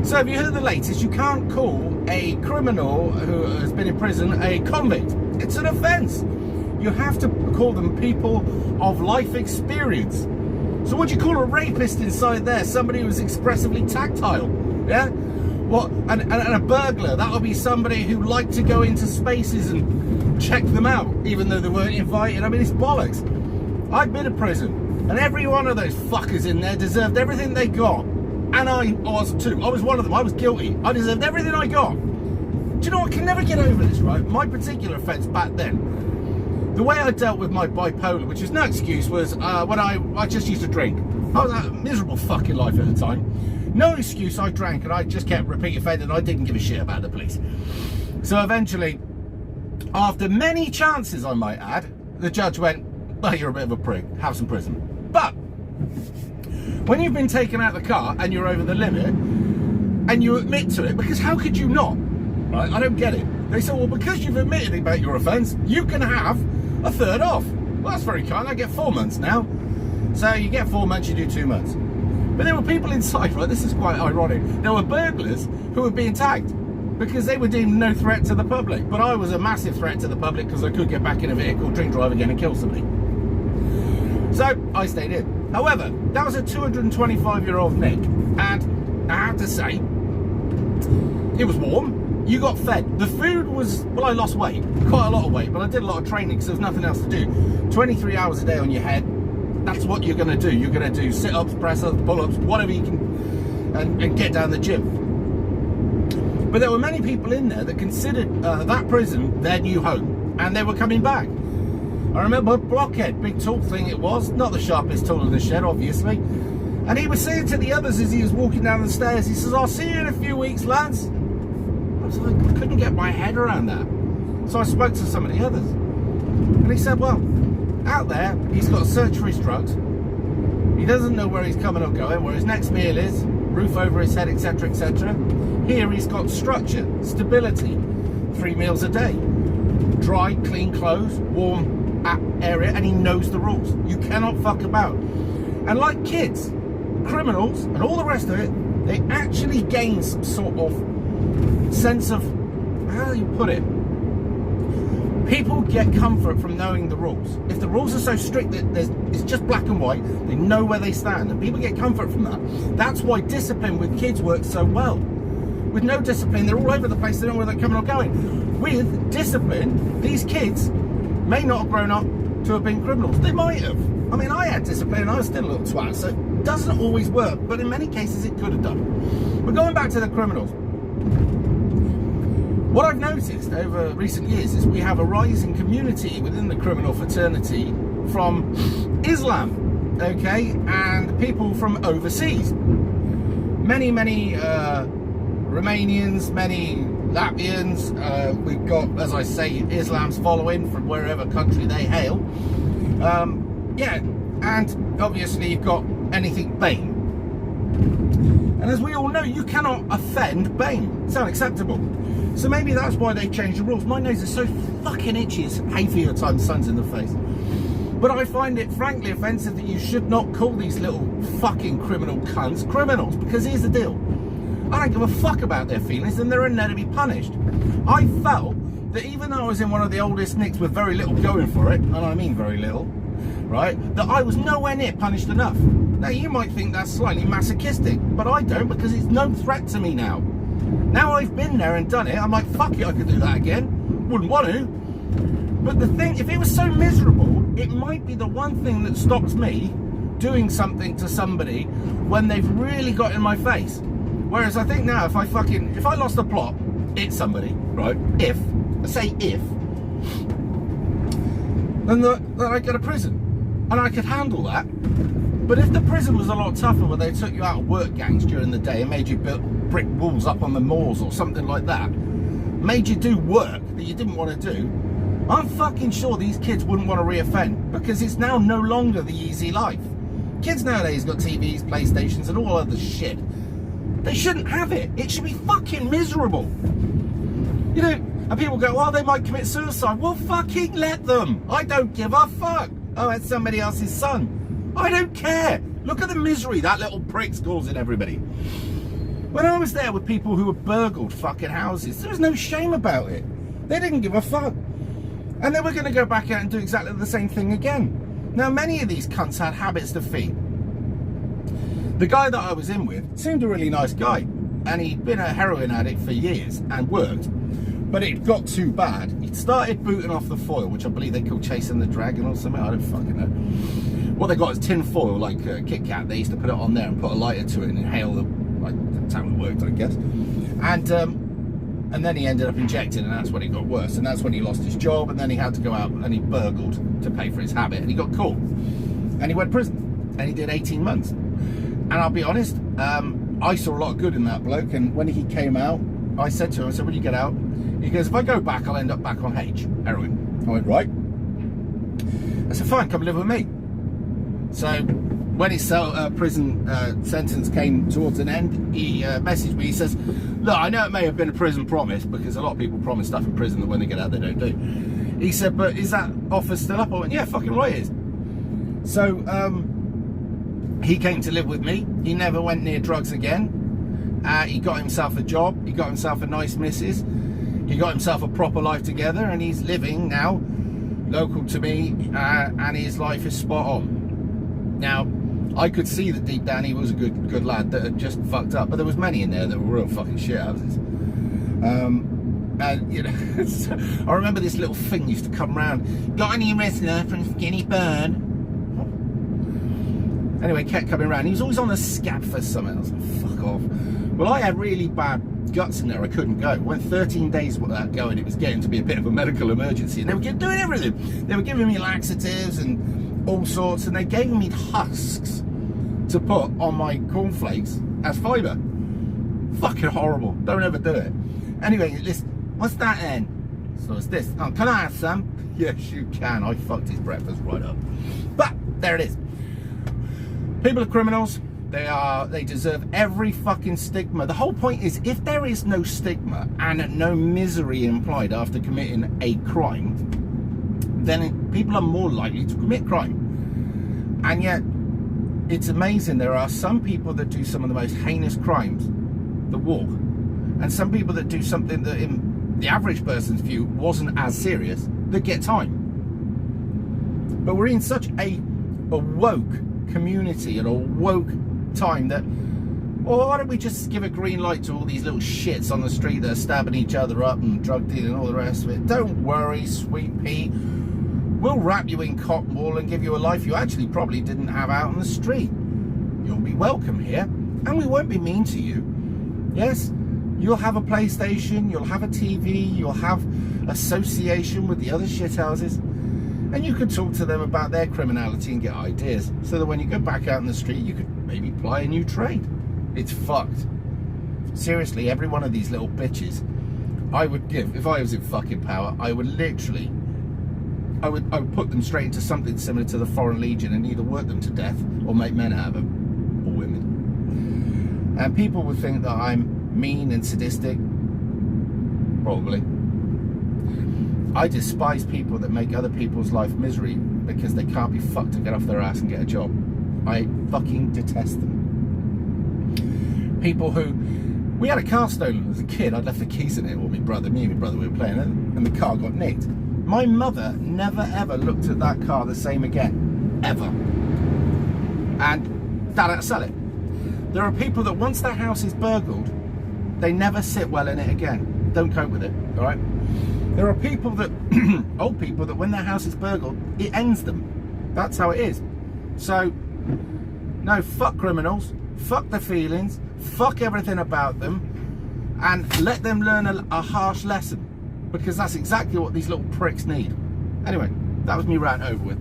So have you heard the latest? You can't call a criminal who has been in prison a convict. It's an offence. You have to call them people of life experience. So what do you call a rapist inside there? Somebody who's expressively tactile, yeah? What? And a burglar, that'll be somebody who liked to go into spaces and check them out, even though they weren't invited. I mean, it's bollocks. I've been to prison, and every one of those fuckers in there deserved everything they got. And I was too. I was one of them. I was guilty. I deserved everything I got. Do you know what? I can never get over this, right? My particular offence back then, the way I dealt with my bipolar, which is no excuse, was when I just used to drink. I was a miserable fucking life at the time. No excuse, I drank and I just kept repeat offending. I didn't give a shit about the police. So eventually, after many chances I might add, the judge went, well, you're a bit of a prick, have some prison. But when you've been taken out of the car and you're over the limit and you admit to it, because how could you not? Right? I don't get it. They say, well, because you've admitted about your offence, you can have a third off. Well, that's very kind. I get 4 months now. So you get 4 months, you do 2 months. But there were people inside, right? This is quite ironic. There were burglars who were being tagged because they were deemed no threat to the public. But I was a massive threat to the public because I could get back in a vehicle, drink drive again and kill somebody. So I stayed in. However, that was a 225-year-old Nick. And I have to say, it was warm. You got fed. The food was, well, I lost weight, quite a lot of weight, but I did a lot of training because there was nothing else to do. 23 hours a day on your head. That's what you're going to do. You're going to do sit-ups, press-ups, pull-ups, whatever you can, and get down the gym. But there were many people in there that considered that prison their new home, and they were coming back. I remember Blockhead, big tall thing it was, not the sharpest tool in the shed, obviously. And he was saying to the others as he was walking down the stairs, he says, I'll see you in a few weeks, lads. I was like, I couldn't get my head around that. So I spoke to some of the others. And he said, well, out there, he's got to search for his drugs. He doesn't know where he's coming or going, where his next meal is, roof over his head, etc., etc. Here he's got structure, stability, 3 meals a day, dry, clean clothes, warm area, and he knows the rules. You cannot fuck about. And like kids, criminals, and all the rest of it, they actually gain some sort of sense of, how do you put it? People get comfort from knowing the rules. If the rules are so strict that it's just black and white, they know where they stand, and people get comfort from that. That's why discipline with kids works so well. With no discipline, they're all over the place, they don't know where they're coming or going. With discipline, these kids may not have grown up to have been criminals. They might have. I mean, I had discipline and I was still a little twat, so it doesn't always work, but in many cases it could have done. But going back to the criminals, what I've noticed over recent years is we have a rising community within the criminal fraternity from Islam, okay, and people from overseas. Many Romanians, many Latvians, we've got, as I say, Islam's following from wherever country they hail. Yeah, and obviously you've got anything BAME. And as we all know, you cannot offend BAME. It's unacceptable. So maybe that's why they changed the rules. My nose is so fucking itchy, it's hay fever time, sun's in the face. But I find it frankly offensive that you should not call these little fucking criminal cunts criminals, because here's the deal. I don't give a fuck about their feelings, and they're in there to be punished. I felt that even though I was in one of the oldest nicks with very little going for it, and I mean very little, right, that I was nowhere near punished enough. Now you might think that's slightly masochistic, but I don't, because it's no threat to me now. Now I've been there and done it, I'm like, fuck it, I could do that again. Wouldn't want to. But the thing, if it was so miserable, it might be the one thing that stops me doing something to somebody when they've really got in my face. Whereas I think now, if I lost the plot, it's somebody, right? If, I say if, then I go to prison. And I could handle that. But if the prison was a lot tougher, where they took you out of work gangs during the day and made you build brick walls up on the moors or something like that, made you do work that you didn't want to do, I'm fucking sure these kids wouldn't want to reoffend, because it's now no longer the easy life. Kids nowadays got TVs, PlayStations and all other shit. They shouldn't have it. It should be fucking miserable. You know, and people go, well, they might commit suicide. Well, fucking let them. I don't give a fuck. Oh, it's somebody else's son. I don't care. Look at the misery that little prick's causing everybody. When I was there with people who were burgled fucking houses, there was no shame about it. They didn't give a fuck. And they were going to go back out and do exactly the same thing again. Now, many of these cunts had habits to feed. The guy that I was in with seemed a really nice guy. And he'd been a heroin addict for years and worked. But it got too bad. He'd started booting off the foil, which I believe they call chasing the dragon or something. I don't fucking know. What they got is tin foil, like a Kit Kat. They used to put it on there and put a lighter to it and inhale the... Like, that's how it worked, I guess. And then he ended up injecting, and that's when it got worse. And that's when he lost his job, and then he had to go out and he burgled to pay for his habit. And he got caught. And he went to prison. And he did 18 months. And I'll be honest, I saw a lot of good in that bloke. And when he came out, I said to him, I said, when you get out? He goes, if I go back, I'll end up back on H, heroin. I went, right. I said, fine, come live with me. So when his prison sentence came towards an end, he messaged me. He says, look, I know it may have been a prison promise, because a lot of people promise stuff in prison that when they get out they don't do. He said, but is that offer still up? I went, yeah, fucking right it is. So he came to live with me. He never went near drugs again. He got himself a job. He got himself a nice missus. He got himself a proper life together, and he's living now local to me, and his life is spot on. Now, I could see that deep down he was a good lad that had just fucked up, but there was many in there that were real fucking shit houses. And you know, I remember this little thing used to come round. Got any wrestler from Skinny Burn? Anyway, kept coming around. He was always on a scab for something. I was like, fuck off. Well, I had really bad guts in there. I couldn't go. Went 13 days without going. It was getting to be a bit of a medical emergency, and they were doing everything. They were giving me laxatives and all sorts, and they gave me husks to put on my cornflakes as fibre. Fucking horrible. Don't ever do it. Anyway, listen, what's that then? So it's this. Oh, can I have some? Yes, you can. I fucked his breakfast right up. But there it is. People are criminals. They deserve every fucking stigma. The whole point is, if there is no stigma and no misery implied after committing a crime, then people are more likely to commit crime. And yet, it's amazing. There are some people that do some of the most heinous crimes that walk, and some people that do something that in the average person's view wasn't as serious that get time. But we're in such a woke community and a woke time that, well, why don't we just give a green light to all these little shits on the street that are stabbing each other up and drug dealing and all the rest of it? Don't worry, sweet pea. We'll wrap you in cotton wool and give you a life you actually probably didn't have out on the street. You'll be welcome here, and we won't be mean to you. Yes, you'll have a PlayStation, you'll have a TV, you'll have association with the other shithouses, and you could talk to them about their criminality and get ideas, so that when you go back out in the street, you could maybe ply a new trade. It's fucked. Seriously, every one of these little bitches, I would give, if I was in fucking power, I would literally, I would put them straight into something similar to the Foreign Legion and either work them to death or make men out of them, or women. And people would think that I'm mean and sadistic. Probably. I despise people that make other people's life misery because they can't be fucked to get off their ass and get a job. I fucking detest them. People who... We had a car stolen as a kid. I'd left the keys in it, or me and my brother, we were playing it, and the car got nicked. My mother never ever looked at that car the same again. Ever. And Dad had to sell it. There are people that once their house is burgled, they never sit well in it again. Don't cope with it, all right? There are people that, old people, that when their house is burgled, it ends them. That's how it is. So, no, fuck criminals, fuck their feelings, fuck everything about them, and let them learn a harsh lesson, because that's exactly what these little pricks need. Anyway, that was me rant over with.